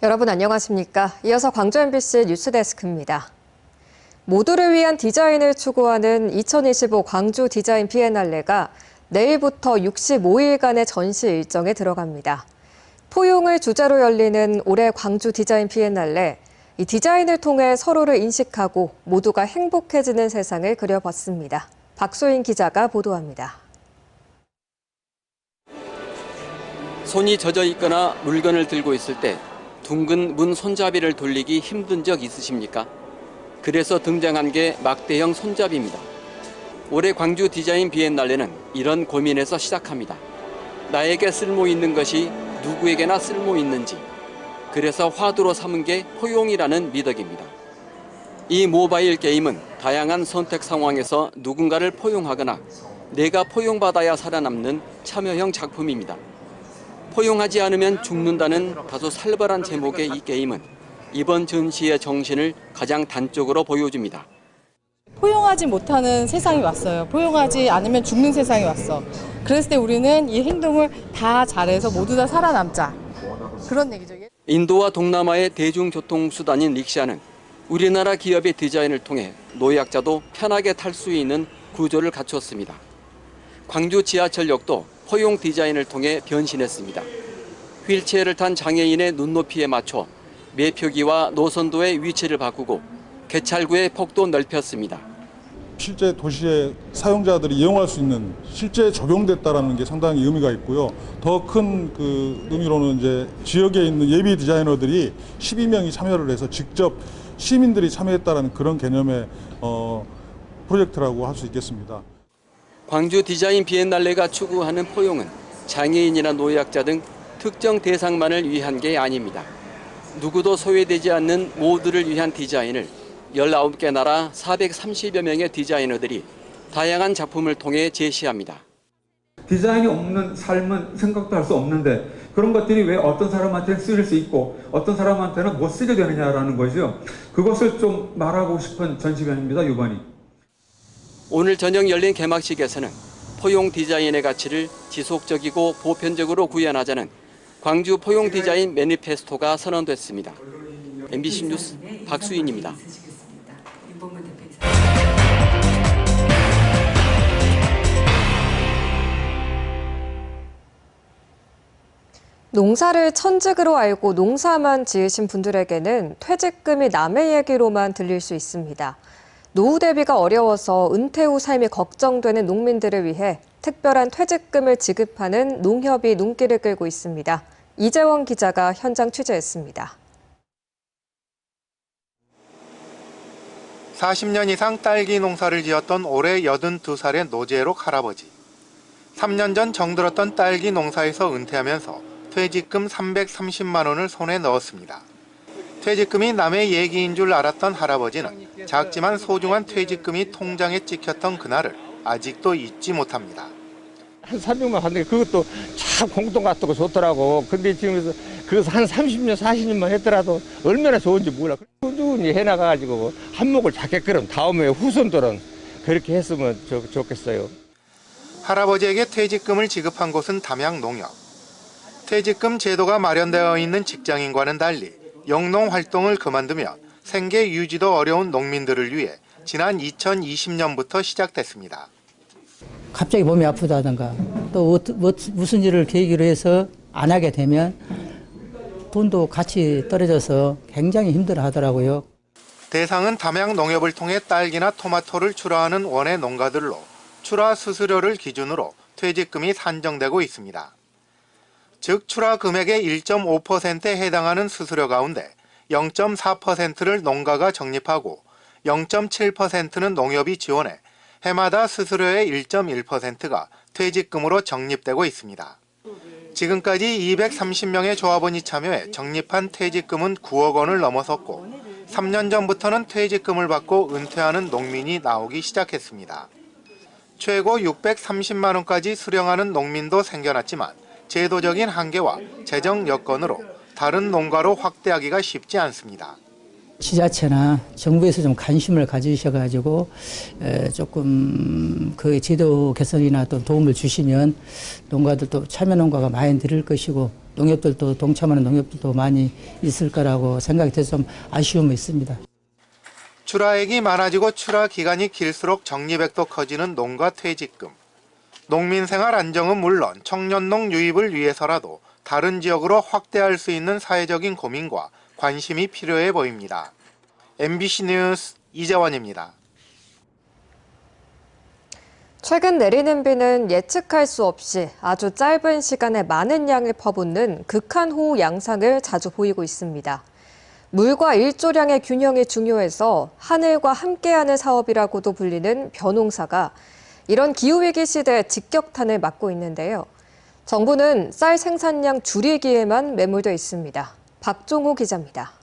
여러분 안녕하십니까? 이어서 광주 MBC 뉴스데스크입니다. 모두를 위한 디자인을 추구하는 2025 광주 디자인 비엔날레가 내일부터 65일간의 전시 일정에 들어갑니다. 포용을 주제로 열리는 올해 광주 디자인 비엔날레, 이 디자인을 통해 서로를 인식하고 모두가 행복해지는 세상을 그려봤습니다. 박소인 기자가 보도합니다. 손이 젖어 있거나 물건을 들고 있을 때 둥근 문 손잡이를 돌리기 힘든 적 있으십니까? 그래서 등장한 게 막대형 손잡이입니다. 올해 광주 디자인 비엔날레는 이런 고민에서 시작합니다. 나에게 쓸모 있는 것이 누구에게나 쓸모 있는지, 그래서 화두로 삼은 게 포용이라는 미덕입니다. 이 모바일 게임은 다양한 선택 상황에서 누군가를 포용하거나 내가 포용받아야 살아남는 참여형 작품입니다. 포용하지 않으면 죽는다는 다소 살벌한 제목의 이 게임은 이번 전시의 정신을 가장 단적으로 보여줍니다. 포용하지 못하는 세상이 왔어요. 포용하지 않으면 죽는 세상이 왔어. 그랬을 때 우리는 이 행동을 다 잘해서 모두 다 살아남자. 그런 얘기죠. 인도와 동남아의 대중교통수단인 릭샤는 우리나라 기업의 디자인을 통해 노약자도 편하게 탈 수 있는 구조를 갖췄습니다. 광주 지하철역도 포용 디자인을 통해 변신했습니다. 휠체어를 탄 장애인의 눈높이에 맞춰 매표기와 노선도의 위치를 바꾸고 개찰구의 폭도 넓혔습니다. 실제 도시의 사용자들이 이용할 수 있는 실제 적용됐다라는 게 상당히 의미가 있고요. 더 큰 그 의미로는 이제 지역에 있는 예비 디자이너들이 12명이 참여를 해서 직접 시민들이 참여했다라는 그런 개념의 프로젝트라고 할 수 있겠습니다. 광주 디자인 비엔날레가 추구하는 포용은 장애인이나 노약자 등 특정 대상만을 위한 게 아닙니다. 누구도 소외되지 않는 모두를 위한 디자인을 19개 나라 430여 명의 디자이너들이 다양한 작품을 통해 제시합니다. 디자인이 없는 삶은 생각도 할 수 없는데 그런 것들이 왜 어떤 사람한테는 쓰일 수 있고 어떤 사람한테는 못 쓰게 되느냐라는 거죠. 그것을 좀 말하고 싶은 전시관입니다, 이번이. 오늘 저녁 열린 개막식에서는 포용 디자인의 가치를 지속적이고 보편적으로 구현하자는 광주 포용 디자인 매니페스토가 선언됐습니다. MBC 뉴스 박수인입니다. 농사를 천직으로 알고 농사만 지으신 분들에게는 퇴직금이 남의 얘기로만 들릴 수 있습니다. 노후 대비가 어려워서 은퇴 후 삶이 걱정되는 농민들을 위해 특별한 퇴직금을 지급하는 농협이 눈길을 끌고 있습니다. 이재원 기자가 현장 취재했습니다. 40년 이상 딸기 농사를 지었던 올해 82살의 노재록 할아버지. 3년 전 정들었던 딸기 농사에서 은퇴하면서 퇴직금 330만 원을 손에 넣었습니다. 퇴직금이 남의 얘기인 줄 알았던 할아버지는 작지만 소중한 퇴직금이 통장에 찍혔던 그날을 아직도 잊지 못합니다. 한 300만 받는데 그것도 참 공동 같고 좋더라고. 근데 지금 그래서 한 30년, 40년만 했더라도 얼마나 좋은지 몰라. 꾸준히 해나가가지고 한몫을 잡게끔 다음에 후손들은 그렇게 했으면 좋겠어요. 할아버지에게 퇴직금을 지급한 곳은 담양농협. 퇴직금 제도가 마련되어 있는 직장인과는 달리 영농 활동을 그만두면 생계 유지도 어려운 농민들을 위해 지난 2020년부터 시작됐습니다. 갑자기 몸이 아프다든가 또 무슨 일을 계기로 해서 안 하게 되면 돈도 같이 떨어져서 굉장히 힘들어 하더라고요. 대상은 담양농협을 통해 딸기나 토마토를 출하하는 원예 농가들로 출하 수수료를 기준으로 퇴직금이 산정되고 있습니다. 즉 출하 금액의 1.5%에 해당하는 수수료 가운데 0.4%를 농가가 적립하고 0.7%는 농협이 지원해 해마다 수수료의 1.1%가 퇴직금으로 적립되고 있습니다. 지금까지 230명의 조합원이 참여해 적립한 퇴직금은 9억 원을 넘어섰고 3년 전부터는 퇴직금을 받고 은퇴하는 농민이 나오기 시작했습니다. 최고 630만 원까지 수령하는 농민도 생겨났지만 제도적인 한계와 재정 여건으로 다른 농가로 확대하기가 쉽지 않습니다. 지자체나 정부에서 좀 관심을 가지셔가지고 조금 그 제도 개선이나 또 도움을 주시면 농가들도 참여 농가가 많이 늘을 것이고 농협들도 동참하는 농협들도 많이 있을 거라고 생각이 돼서 좀 아쉬움이 있습니다. 출하액이 많아지고 출하 기간이 길수록 적립액도 커지는 농가 퇴직금. 농민 생활 안정은 물론 청년농 유입을 위해서라도 다른 지역으로 확대할 수 있는 사회적인 고민과 관심이 필요해 보입니다. MBC 뉴스 이재원입니다. 최근 내리는 비는 예측할 수 없이 아주 짧은 시간에 많은 양을 퍼붓는 극한호우 양상을 자주 보이고 있습니다. 물과 일조량의 균형이 중요해서 하늘과 함께하는 사업이라고도 불리는 벼농사가 이런 기후위기 시대에 직격탄을 맞고 있는데요. 정부는 쌀 생산량 줄이기에만 매몰돼 있습니다. 박종호 기자입니다.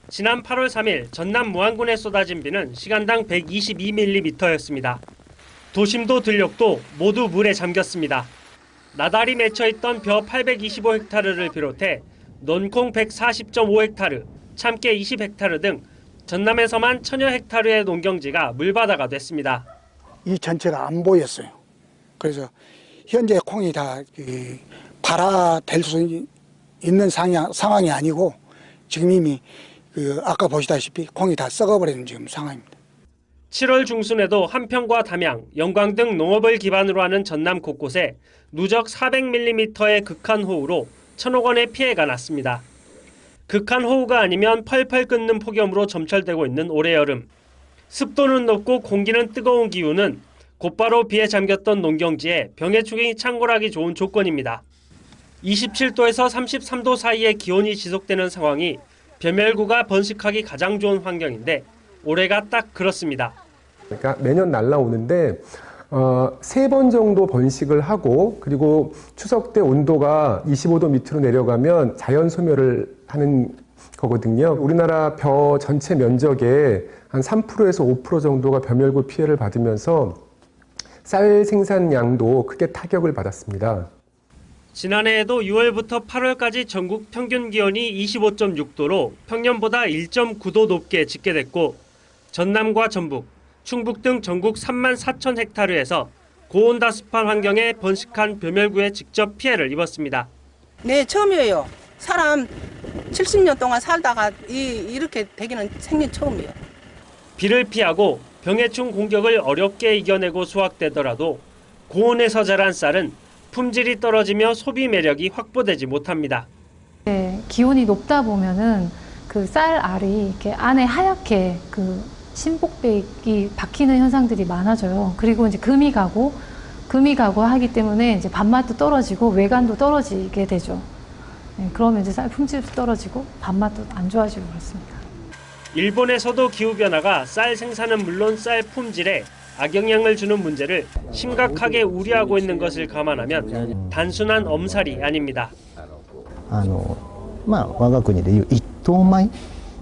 지난 8월 3일 전남 무안군에 쏟아진 비는 시간당 122mm였습니다. 도심도 들녘도 모두 물에 잠겼습니다. 나달이 맺혀있던 벼 825헥타르를 비롯해 논콩 140.5헥타르, 참깨 20헥타르 등 전남에서만 천여 헥타르의 농경지가 물바다가 됐습니다. 이 전체가 안 보였어요. 그래서 현재 콩이 다 발화될 수 있는 상황이 아니고 지금 이미 아까 보시다시피 콩이 다 썩어버리는 지금 상황입니다. 7월 중순에도 한평과 담양, 영광 등 농업을 기반으로 하는 전남 곳곳에 누적 400mm의 극한호우로 1,000억 원의 피해가 났습니다. 극한호우가 아니면 펄펄 끓는 폭염으로 점철되고 있는 올해 여름. 습도는 높고 공기는 뜨거운 기후는 곧바로 비에 잠겼던 농경지에 병해충이 창궐하기 좋은 조건입니다. 27도에서 33도 사이의 기온이 지속되는 상황이 벼멸구가 번식하기 가장 좋은 환경인데 올해가 딱 그렇습니다. 그러니까 매년 날라오는데 3번 정도 번식을 하고 그리고 추석 때 온도가 25도 밑으로 내려가면 자연 소멸을 하는 거거든요. 우리나라 벼 전체 면적의 한 3%에서 5% 정도가 벼멸구 피해를 받으면서 쌀 생산량도 크게 타격을 받았습니다. 지난해에도 6월부터 8월까지 전국 평균 기온이 25.6도로 평년보다 1.9도 높게 집계됐고 전남과 전북, 충북 등 전국 3만 4천 헥타르에서 고온다습한 환경에 번식한 벼멸구에 직접 피해를 입었습니다. 네, 처음이에요. 사람 70년 동안 살다가 이렇게 되기는 생전 처음이에요. 비를 피하고 병해충 공격을 어렵게 이겨내고 수확되더라도 고온에서 자란 쌀은 품질이 떨어지며 소비 매력이 확보되지 못합니다. 네, 기온이 높다 보면은 그 쌀 알이 이렇게 안에 하얗게 그 신복백이 박히는 현상들이 많아져요. 그리고 이제 금이 가고 하기 때문에 이제 밥맛도 떨어지고 외관도 떨어지게 되죠. 네, 그러면 이제 쌀 품질도 떨어지고 밥맛도 안 좋아지고 그렇습니다. 일본에서도 기후변화가 쌀 생산은 물론 쌀 품질에 악영향을 주는 문제를 심각하게 우려하고 있는 것을 감안하면 단순한 엄살이 아닙니다. 我が国でいう一等米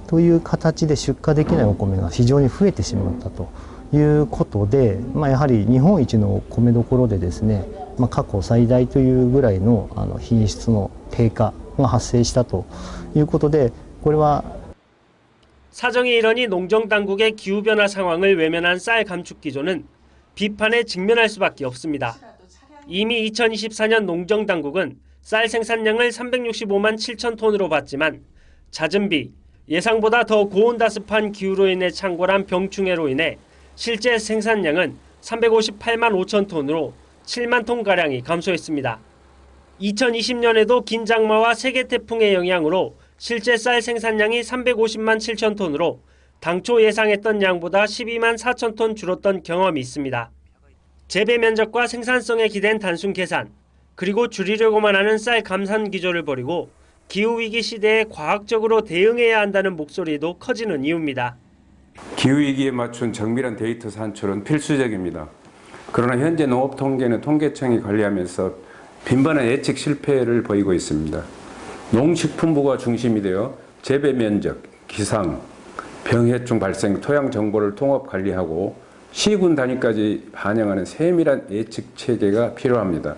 という形で出荷できないお米が非常に増えてしまったということで、やはり日本一の米どころでですね、過去最大というぐらいの品質の低下が発生したということで、これは 사정이 이러니 농정당국의 기후변화 상황을 외면한 쌀 감축 기조는 비판에 직면할 수밖에 없습니다. 이미 2024년 농정당국은 쌀 생산량을 365만 7천 톤으로 봤지만 잦은 비, 예상보다 더 고온다습한 기후로 인해 창궐한 병충해로 인해 실제 생산량은 358만 5천 톤으로 7만 톤가량이 감소했습니다. 2020년에도 긴 장마와 세계 태풍의 영향으로 실제 쌀 생산량이 350만 7천 톤으로 당초 예상했던 양보다 12만 4천 톤 줄었던 경험이 있습니다. 재배 면적과 생산성에 기댄 단순 계산, 그리고 줄이려고만 하는 쌀 감산 기조를 버리고 기후위기 시대에 과학적으로 대응해야 한다는 목소리도 커지는 이유입니다. 기후위기에 맞춘 정밀한 데이터 산출은 필수적입니다. 그러나 현재 농업통계는 통계청이 관리하면서 빈번한 예측 실패를 보이고 있습니다. 농식품부가 중심이 되어 재배 면적, 기상, 병해충 발생, 토양 정보를 통합 관리하고 시군 단위까지 반영하는 세밀한 예측 체계가 필요합니다.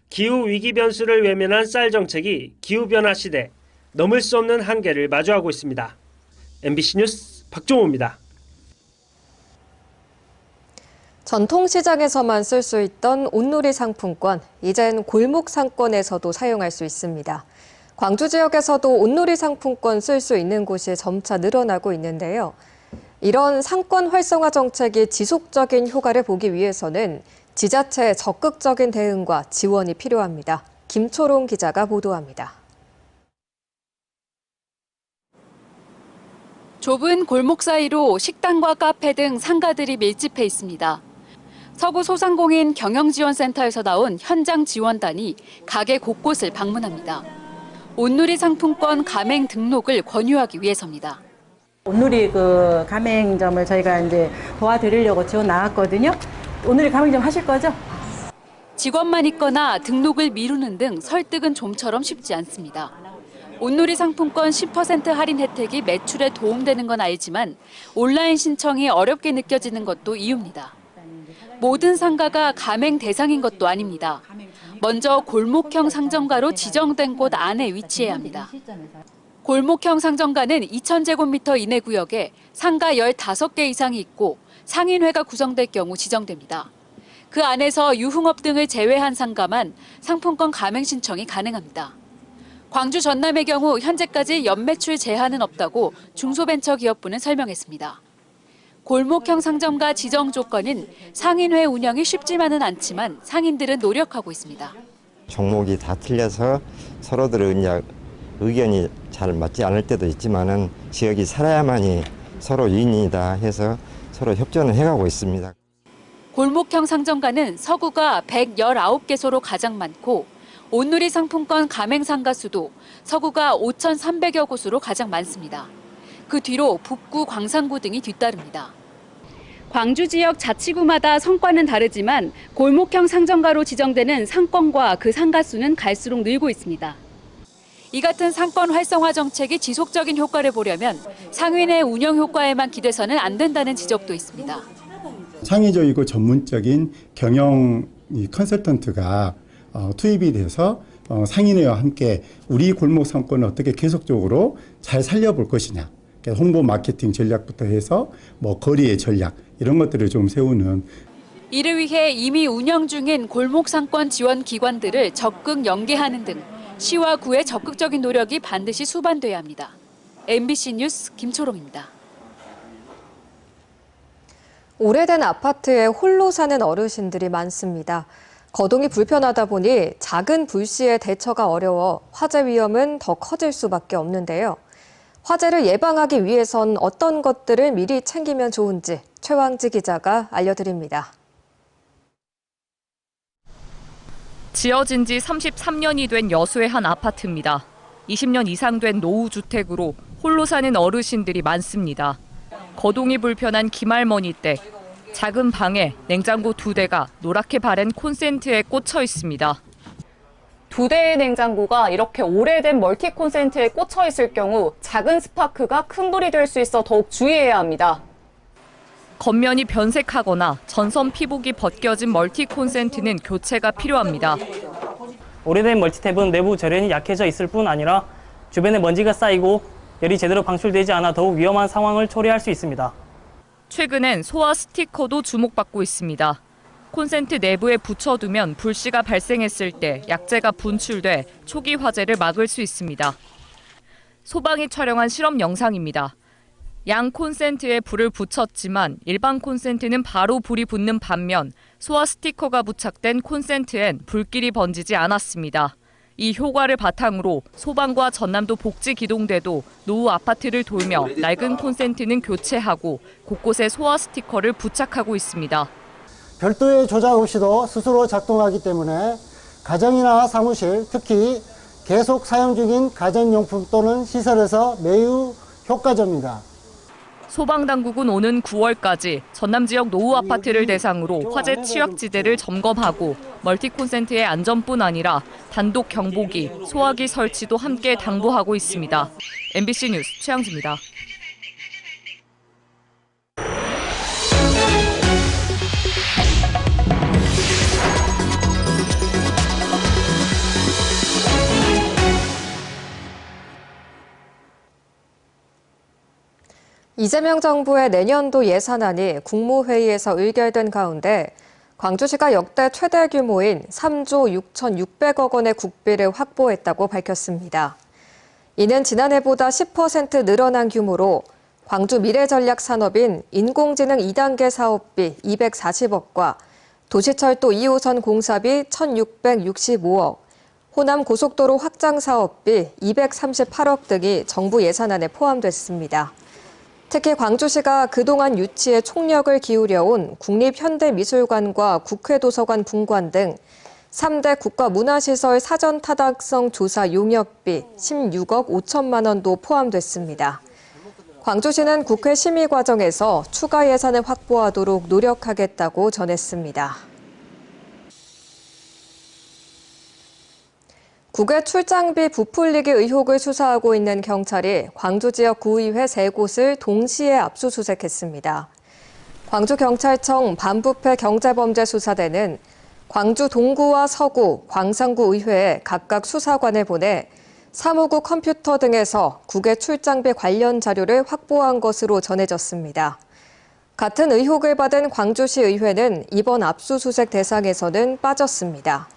기후위기 변수를 외면한 쌀 정책이 기후변화 시대, 넘을 수 없는 한계를 마주하고 있습니다. MBC 뉴스 박종호입니다. 전통시장에서만 쓸 수 있던 온누리 상품권, 이젠 골목 상권에서도 사용할 수 있습니다. 광주 지역에서도 온누리 상품권 쓸 수 있는 곳이 점차 늘어나고 있는데요. 이런 상권 활성화 정책이 지속적인 효과를 보기 위해서는 지자체의 적극적인 대응과 지원이 필요합니다. 김초롱 기자가 보도합니다. 좁은 골목 사이로 식당과 카페 등 상가들이 밀집해 있습니다. 서구 소상공인 경영지원센터에서 나온 현장 지원단이 가게 곳곳을 방문합니다. 온누리 상품권 가맹 등록을 권유하기 위해서입니다. 온누리 가맹점을 저희가 이제 도와드리려고 지원 나왔거든요. 온누리 가맹점 하실 거죠? 직원만 있거나 등록을 미루는 등 설득은 좀처럼 쉽지 않습니다. 온누리 상품권 10% 할인 혜택이 매출에 도움되는 건 알지만 온라인 신청이 어렵게 느껴지는 것도 이유입니다. 모든 상가가 가맹 대상인 것도 아닙니다. 먼저 골목형 상점가로 지정된 곳 안에 위치해야 합니다. 골목형 상점가는 2,000제곱미터 이내 구역에 상가 15개 이상이 있고 상인회가 구성될 경우 지정됩니다. 그 안에서 유흥업 등을 제외한 상가만 상품권 가맹 신청이 가능합니다. 광주 전남의 경우 현재까지 연매출 제한은 없다고 중소벤처기업부는 설명했습니다. 골목형 상점가 지정 조건은 상인회 운영이 쉽지만은 않지만 상인들은 노력하고 있습니다. 종목이 다 틀려서 서로들의 의견이 잘 맞지 않을 때도 있지만은 지역이 살아야만이 서로 유인이다 해서 서로 협조는 해가고 있습니다. 골목형 상점가는 서구가 119개소로 가장 많고 온누리 상품권 가맹 상가 수도 서구가 5,300여 곳으로 가장 많습니다. 그 뒤로 북구, 광산구 등이 뒤따릅니다. 광주 지역 자치구마다 성과는 다르지만 골목형 상점가로 지정되는 상권과 그 상가 수는 갈수록 늘고 있습니다. 이 같은 상권 활성화 정책이 지속적인 효과를 보려면 상인의 운영 효과에만 기대서는 안 된다는 지적도 있습니다. 창의적이고 전문적인 경영 컨설턴트가 투입이 돼서 상인회와 함께 우리 골목 상권을 어떻게 계속적으로 잘 살려볼 것이냐. 홍보 마케팅 전략부터 해서 거리의 전략 이런 것들을 좀 세우는. 이를 위해 이미 운영 중인 골목 상권 지원 기관들을 적극 연계하는 등 시와 구의 적극적인 노력이 반드시 수반돼야 합니다. MBC 뉴스 김초롱입니다. 오래된 아파트에 홀로 사는 어르신들이 많습니다. 거동이 불편하다 보니 작은 불씨에 대처가 어려워 화재 위험은 더 커질 수밖에 없는데요. 화재를 예방하기 위해선 어떤 것들을 미리 챙기면 좋은지 최왕지 기자가 알려드립니다. 지어진 지 33년이 된 여수의 한 아파트입니다. 20년 이상 된 노후주택으로 홀로 사는 어르신들이 많습니다. 거동이 불편한 김할머니 댁. 작은 방에 냉장고 2대가 노랗게 바른 콘센트에 꽂혀 있습니다. 2대의 냉장고가 이렇게 오래된 멀티 콘센트에 꽂혀 있을 경우 작은 스파크가 큰 불이 될 수 있어 더욱 주의해야 합니다. 겉면이 변색하거나 전선 피복이 벗겨진 멀티 콘센트는 교체가 필요합니다. 오래된 멀티탭은 내부 절연이 약해져 있을 뿐 아니라 주변에 먼지가 쌓이고 열이 제대로 방출되지 않아 더욱 위험한 상황을 초래할 수 있습니다. 최근엔 소화 스티커도 주목받고 있습니다. 콘센트 내부에 붙여두면 불씨가 발생했을 때 약재가 분출돼 초기 화재를 막을 수 있습니다. 소방이 촬영한 실험 영상입니다. 양 콘센트에 불을 붙였지만 일반 콘센트는 바로 불이 붙는 반면 소화 스티커가 부착된 콘센트엔 불길이 번지지 않았습니다. 이 효과를 바탕으로 소방과 전남도 복지기동대도 노후 아파트를 돌며 낡은 콘센트는 교체하고 곳곳에 소화 스티커를 부착하고 있습니다. 별도의 조작 없이도 스스로 작동하기 때문에 가정이나 사무실, 특히 계속 사용 중인 가전용품 또는 시설에서 매우 효과적입니다. 소방당국은 오는 9월까지 전남 지역 노후 아파트를 대상으로 화재 취약지대를 점검하고 멀티 콘센트의 안전뿐 아니라 단독 경보기, 소화기 설치도 함께 당부하고 있습니다. MBC 뉴스 최양지입니다. 이재명 정부의 내년도 예산안이 국무회의에서 의결된 가운데 광주시가 역대 최대 규모인 3조 6,600억 원의 국비를 확보했다고 밝혔습니다. 이는 지난해보다 10% 늘어난 규모로 광주 미래전략산업인 인공지능 2단계 사업비 240억과 도시철도 2호선 공사비 1,665억, 호남 고속도로 확장 사업비 238억 등이 정부 예산안에 포함됐습니다. 특히 광주시가 그동안 유치에 총력을 기울여온 국립현대미술관과 국회도서관 분관 등 3대 국가문화시설 사전타당성 조사 용역비 16억 5천만 원도 포함됐습니다. 광주시는 국회 심의 과정에서 추가 예산을 확보하도록 노력하겠다고 전했습니다. 국외 출장비 부풀리기 의혹을 수사하고 있는 경찰이 광주 지역 구의회 3곳을 동시에 압수수색했습니다. 광주경찰청 반부패 경제범죄수사대는 광주 동구와 서구, 광산구 의회에 각각 수사관을 보내 사무국 컴퓨터 등에서 국외 출장비 관련 자료를 확보한 것으로 전해졌습니다. 같은 의혹을 받은 광주시 의회는 이번 압수수색 대상에서는 빠졌습니다.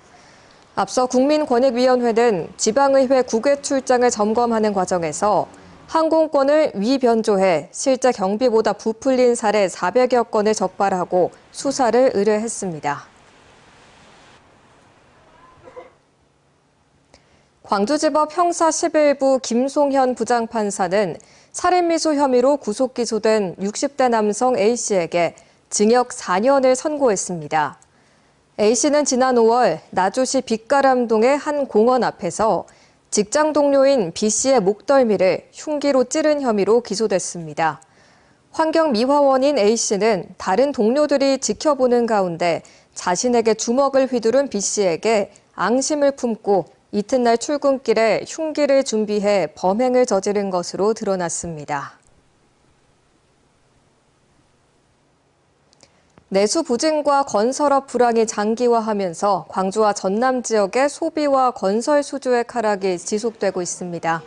앞서 국민권익위원회는 지방의회 국외 출장을 점검하는 과정에서 항공권을 위변조해 실제 경비보다 부풀린 사례 400여 건을 적발하고 수사를 의뢰했습니다. 광주지법 형사 11부 김송현 부장판사는 살인미수 혐의로 구속 기소된 60대 남성 A씨에게 징역 4년을 선고했습니다. A씨는 지난 5월 나주시 빛가람동의 한 공원 앞에서 직장 동료인 B씨의 목덜미를 흉기로 찌른 혐의로 기소됐습니다. 환경미화원인 A씨는 다른 동료들이 지켜보는 가운데 자신에게 주먹을 휘두른 B씨에게 앙심을 품고 이튿날 출근길에 흉기를 준비해 범행을 저지른 것으로 드러났습니다. 내수 부진과 건설업 불황이 장기화하면서 광주와 전남 지역의 소비와 건설 수주의 하락이 지속되고 있습니다.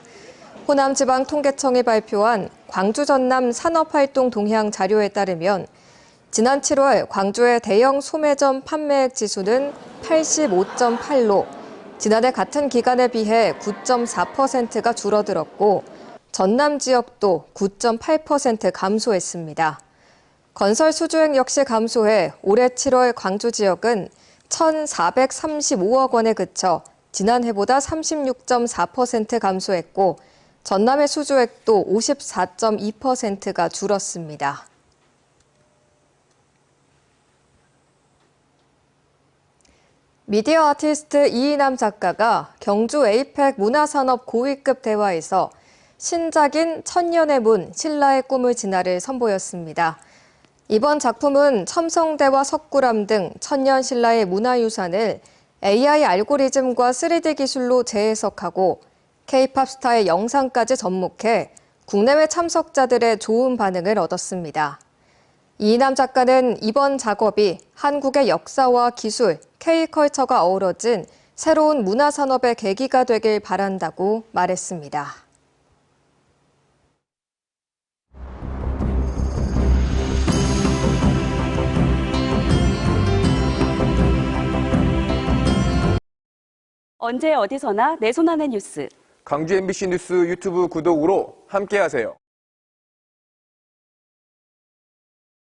호남지방통계청이 발표한 광주 전남 산업활동 동향 자료에 따르면 지난 7월 광주의 대형 소매점 판매액 지수는 85.8로 지난해 같은 기간에 비해 9.4%가 줄어들었고 전남 지역도 9.8% 감소했습니다. 건설 수주액 역시 감소해 올해 7월 광주 지역은 1,435억 원에 그쳐 지난해보다 36.4% 감소했고 전남의 수주액도 54.2%가 줄었습니다. 미디어 아티스트 이인남 작가가 경주 에이펙 문화산업 고위급 대화에서 신작인 천년의 문, 신라의 꿈을 지나를 선보였습니다. 이번 작품은 첨성대와 석굴암 등 천년 신라의 문화유산을 AI 알고리즘과 3D 기술로 재해석하고 K-팝 스타의 영상까지 접목해 국내외 참석자들의 좋은 반응을 얻었습니다. 이인남 작가는 이번 작업이 한국의 역사와 기술, K컬처가 어우러진 새로운 문화산업의 계기가 되길 바란다고 말했습니다. 언제 어디서나 내 손 안의 뉴스. 광주 MBC 뉴스 유튜브 구독으로 함께하세요.